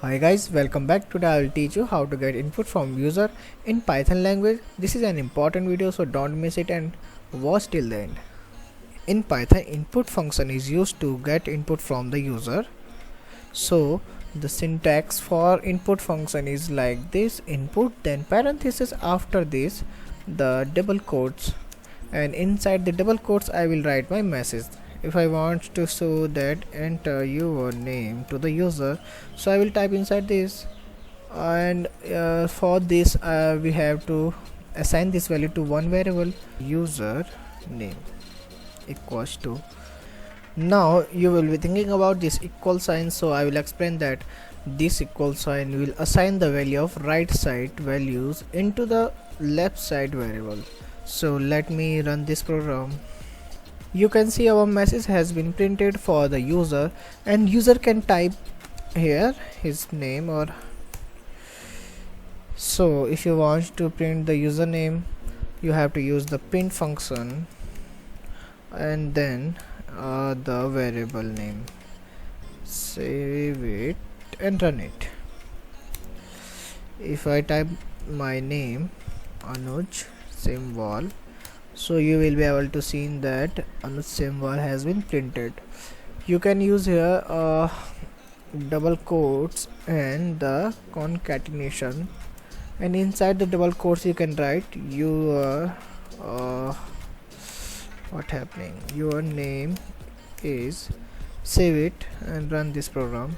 Hi guys, welcome back. Today I will teach you how to get input from user in Python language. This is an important video, so don't miss it and watch till the end. In Python, input function is used to get input from the user. So the syntax for input function is like this: input, then parenthesis, after this the double quotes, and inside the double quotes I will write my message. If I want to show that enter your name to the user, so I will type inside this, and for this we have to assign this value to one variable, user name equals to. Now you will be thinking about this equal sign, so I will explain that this equal sign will assign the value of right side values into the left side variable. So let me run this program. You can see our message has been printed for the user, and user can type here his name. Or so if you want to print the username, you have to use the print function and then the variable name. Save it and run it. If I type my name Anuj Semwal, so you will be able to see that Anuj Semwal has been printed. You can use here double quotes and the concatenation, and inside the double quotes you can write your what happening, your name is. Save it and run this program.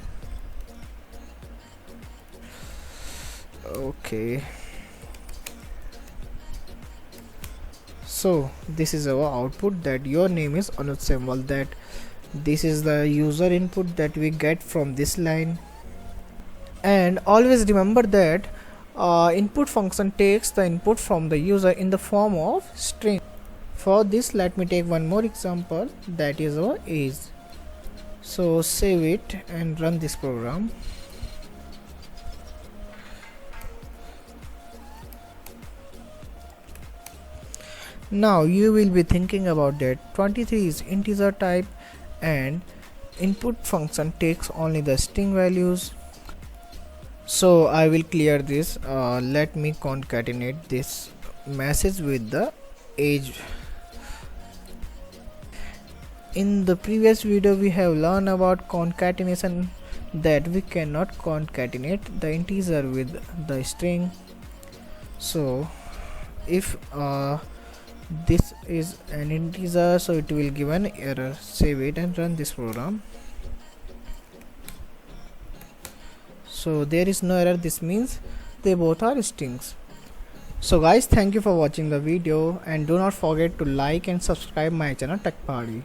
Okay, so this is our output, that your name is Anuj Semwal. That this is the user input that we get from this line. And always remember that input function takes the input from the user in the form of string. For this, let me take one more example, that is our age. So save it and run this program. Now you will be thinking about that 23 is integer type and input function takes only the string values. So I will clear this. Let me concatenate this message with the age. In the previous video we have learned about concatenation, that we cannot concatenate the integer with the string. So if this is an integer, so it will give an error. Save it and run this program. So there is no error, this means they both are strings. So guys, thank you for watching the video, and do not forget to like and subscribe my channel Tech Party.